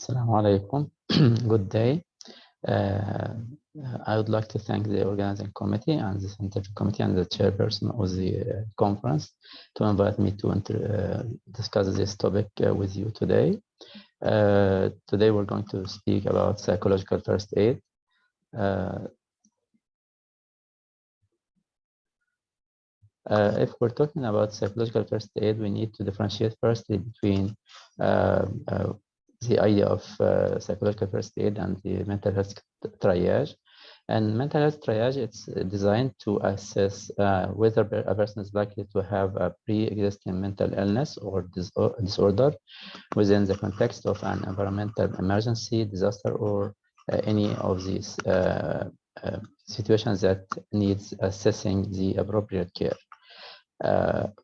Assalamu alaikum. Good day. I would like to thank the organizing committee and the scientific committee and the chairperson of the conference to invite me to discuss this topic with you today. Today we're going to speak about psychological first aid. If we're talking about psychological first aid, we need to differentiate firstly between the idea of psychological first aid and the mental health triage. And mental health triage, it's designed to assess whether a person is likely to have a pre-existing mental illness or disorder within the context of an environmental emergency, disaster, or any of these situations that needs assessing the appropriate care.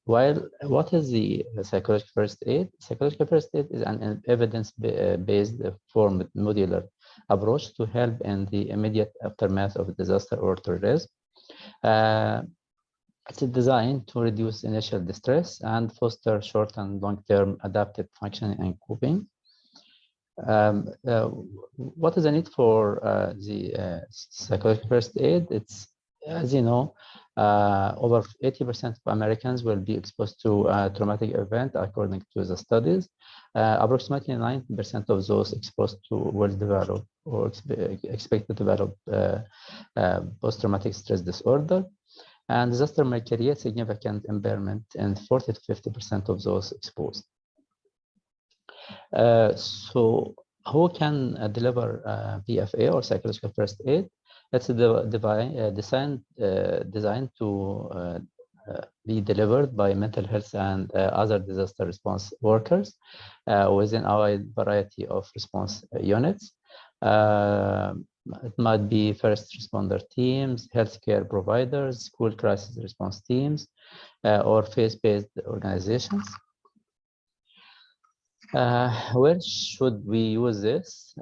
While what is the psychological first aid? Psychological first aid is an evidence-based formed modular approach to help in the immediate aftermath of a disaster or terrorism. It's designed to reduce initial distress and foster short and long-term adaptive functioning and coping. What is the need for the psychological first aid? It's, as you know, over 80% of Americans will be exposed to a traumatic event, according to the studies. Approximately 90% of those exposed to will develop or expect to develop post-traumatic stress disorder. And disaster may create significant impairment in 40 to 50% of those exposed. So who can deliver PFA or psychological first aid? It's designed to be delivered by mental health and other disaster response workers within our variety of response units. It might be first responder teams, healthcare providers, school crisis response teams, or faith-based organizations. Where should we use this?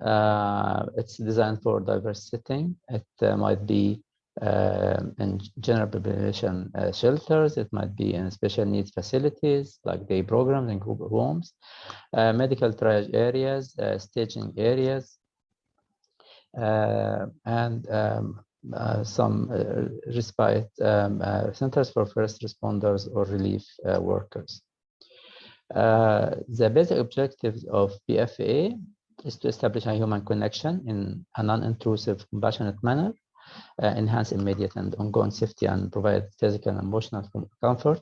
It's designed for diverse setting. It might be in general population shelters. It might be in special needs facilities like day programs and group homes, medical triage areas, staging areas, and some respite centers for first responders or relief workers. The basic objectives of PFA is to establish a human connection in a non-intrusive, compassionate manner, enhance immediate and ongoing safety, and provide physical and emotional comfort,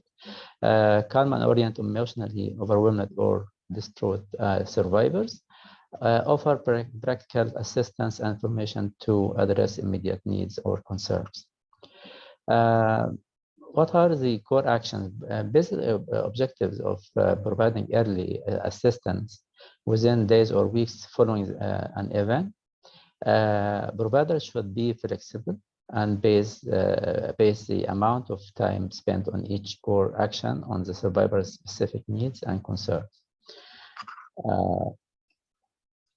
calm and orient emotionally overwhelmed or distraught survivors, offer practical assistance and information to address immediate needs or concerns. What are the core actions? Basic objectives of providing early assistance within days or weeks following an event. Providers should be flexible and base the amount of time spent on each core action on the survivor's specific needs and concerns.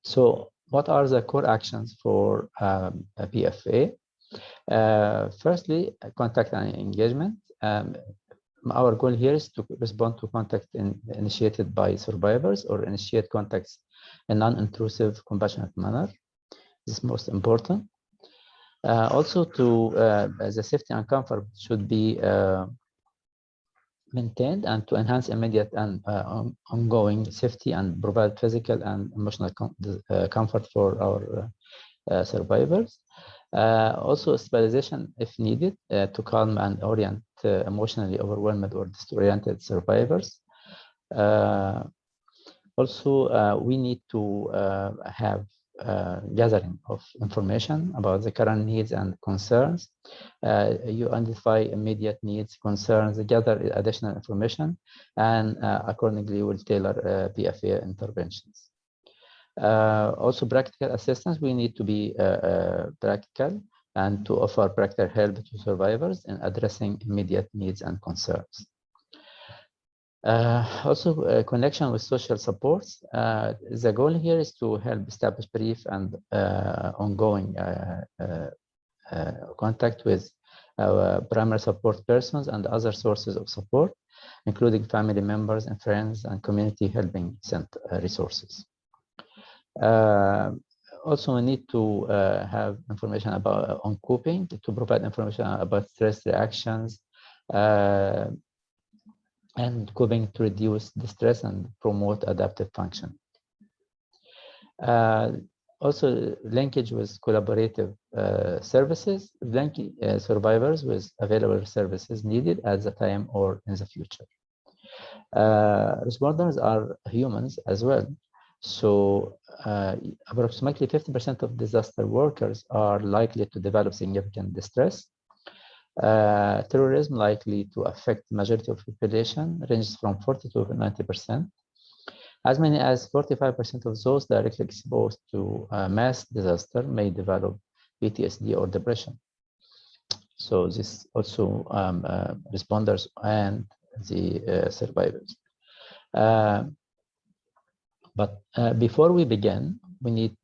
So what are the core actions for PFA? Firstly, contact and engagement. Our goal here is to respond to contact initiated by survivors or initiate contacts in non-intrusive, compassionate manner. This is most important. Also, the safety and comfort should be maintained, and to enhance immediate and ongoing safety and provide physical and emotional comfort for our survivors. Also, stabilization if needed to calm and orient emotionally overwhelmed or disoriented survivors. Also, we need to have gathering of information about the current needs and concerns. You identify immediate needs, concerns, gather additional information, and accordingly will tailor PFA interventions. Also, practical assistance. We need to be practical and to offer practical help to survivors in addressing immediate needs and concerns. Also, connection with social supports. The goal here is to help establish brief and ongoing contact with primary support persons and other sources of support, including family members and friends and community helping resources. Also, we need to have information about on coping, to provide information about stress reactions and coping to reduce the stress and promote adaptive function. Also, linkage with collaborative services, linking survivors with available services needed at the time or in the future. Responders are humans as well. So approximately 50% of disaster workers are likely to develop significant distress. Terrorism likely to affect the majority of the population, ranges from 40 to 90%. As many as 45% of those directly exposed to mass disaster may develop PTSD or depression. So this also responders and the survivors. But before we begin, we need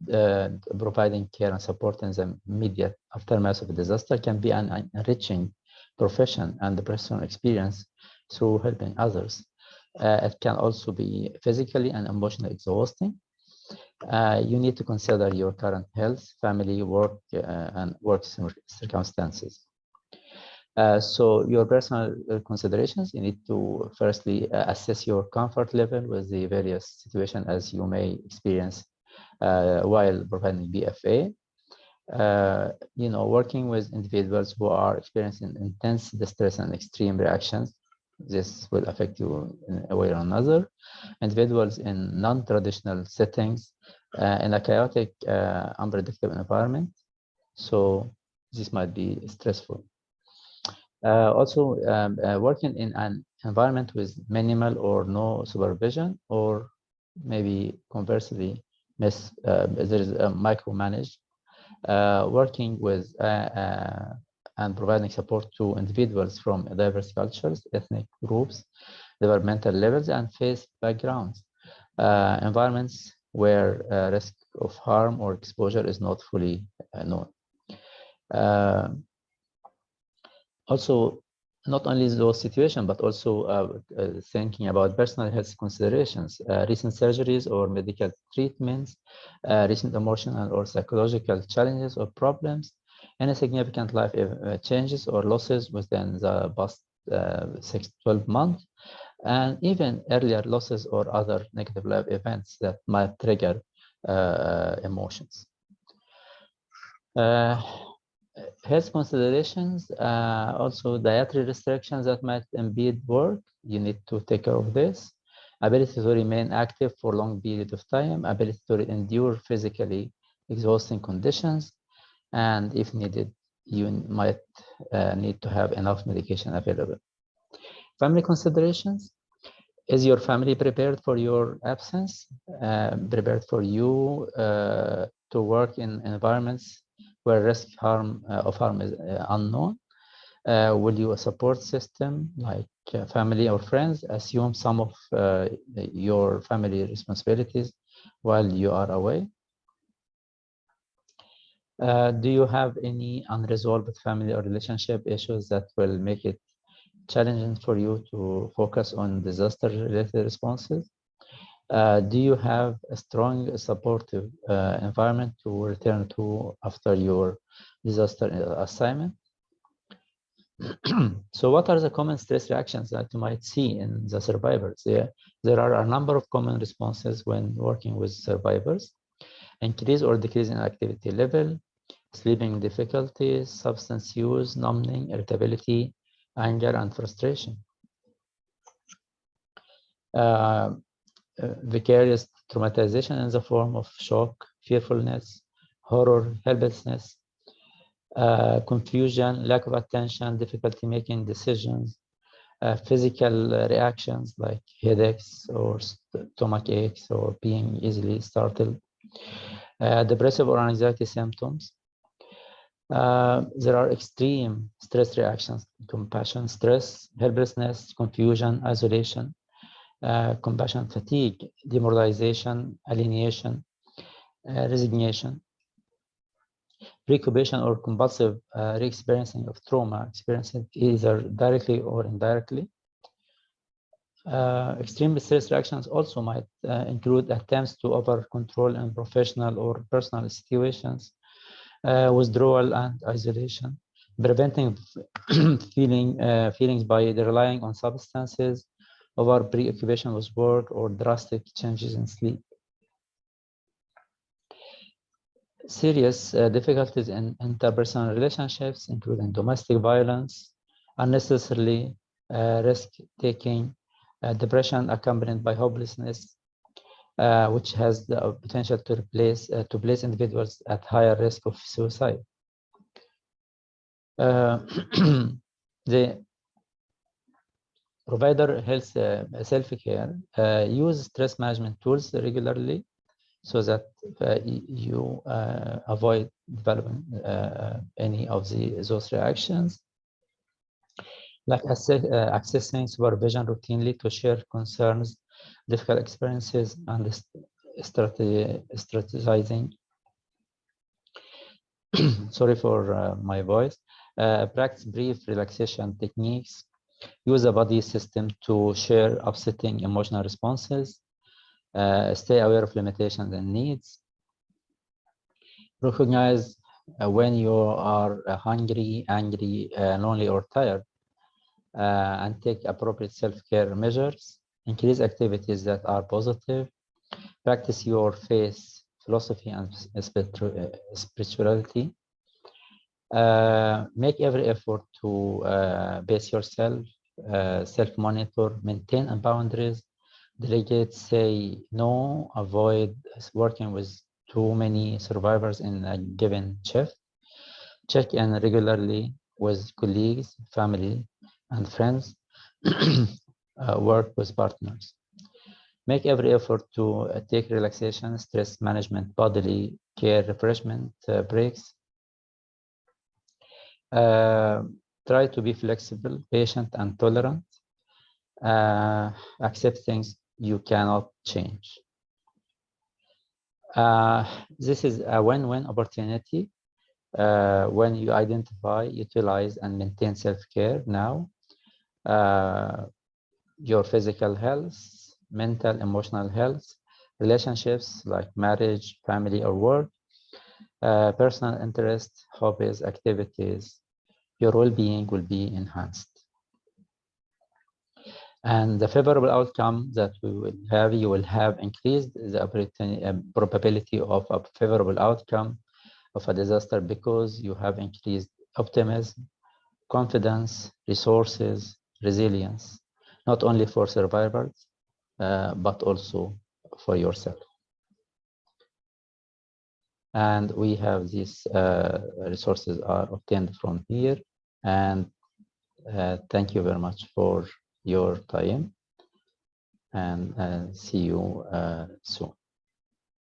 providing care and support in the immediate aftermath of a disaster can be an enriching profession and the personal experience through helping others. It can also be physically and emotionally exhausting. You need to consider your current health, family, work, and work circumstances. So your personal considerations, you need to firstly assess your comfort level with the various situations as you may experience while providing BFA. You know, working with individuals who are experiencing intense distress and extreme reactions, this will affect you in a way or another. Individuals in non-traditional settings, in a chaotic, unpredictable environment. So this might be stressful. Also, working in an environment with minimal or no supervision, or maybe conversely, there is a micromanaged, working with and providing support to individuals from diverse cultures, ethnic groups, developmental levels, and faith backgrounds, environments where risk of harm or exposure is not fully known. Also, not only those situations, but also thinking about personal health considerations, recent surgeries or medical treatments, recent emotional or psychological challenges or problems, any significant life changes or losses within the past 6 to 12 months, and even earlier losses or other negative life events that might trigger emotions. Health considerations, also dietary restrictions that might impede work. You need to take care of this. Ability to remain active for long period of time, ability to endure physically exhausting conditions, and if needed, you might need to have enough medication available. Family considerations. Is your family prepared for your absence? Prepared for you to work in environments where risk of harm is unknown? Will you a support system like family or friends assume some of your family responsibilities while you are away? Do you have any unresolved family or relationship issues that will make it challenging for you to focus on disaster-related responses? Do you have a strong supportive environment to return to after your disaster assignment? So what are the common stress reactions that you might see in the survivors? There are a number of common responses when working with survivors: increase or decrease in activity level, sleeping difficulties, substance use, numbing, irritability, anger, and frustration. Vicarious traumatization in the form of shock, fearfulness, horror, helplessness, confusion, lack of attention, difficulty making decisions, physical reactions like headaches or stomach aches or being easily startled, depressive or anxiety symptoms. There are extreme stress reactions: compassion, stress, helplessness, confusion, isolation, compassion fatigue, demoralization, alienation, resignation, recupation or compulsive re-experiencing of trauma, experiencing either directly or indirectly, Extreme stress reactions also might include attempts to over-control in professional or personal situations, withdrawal and isolation, preventing feelings by relying on substances, over preoccupation with work, or drastic changes in sleep. Serious difficulties in interpersonal relationships, including domestic violence, unnecessarily risk-taking, depression accompanied by hopelessness, which has the potential to place individuals at higher risk of suicide. The provider health self-care use stress management tools regularly so that you avoid developing any of those reactions, like accessing supervision routinely to share concerns, difficult experiences, and strategizing. Sorry for my voice. Practice brief relaxation techniques. Use a body system to share upsetting emotional responses. Stay aware of limitations and needs. Recognize when you are hungry, angry, lonely, or tired, and take appropriate self-care measures. Increase activities that are positive. Practice your faith, philosophy, and spirituality. Make every effort to pace yourself, self-monitor, maintain boundaries, delegate, say no, avoid working with too many survivors in a given shift. Check in regularly with colleagues, family, and friends. Work with partners. Make every effort to take relaxation, stress management, bodily care, refreshment breaks. Try to be flexible, patient, and tolerant. Accept things you cannot change. This is a win-win opportunity when you identify, utilize, and maintain self-care now. Your physical health, mental, emotional health, relationships like marriage, family, or work, personal interests, hobbies, activities, your well-being will be enhanced. And the favorable outcome that we will have, you will have increased the probability of a favorable outcome of a disaster because you have increased optimism, confidence, resources, resilience, not only for survivors, but also for yourself. And we have these resources are obtained from here. And thank you very much for your time, and see you soon.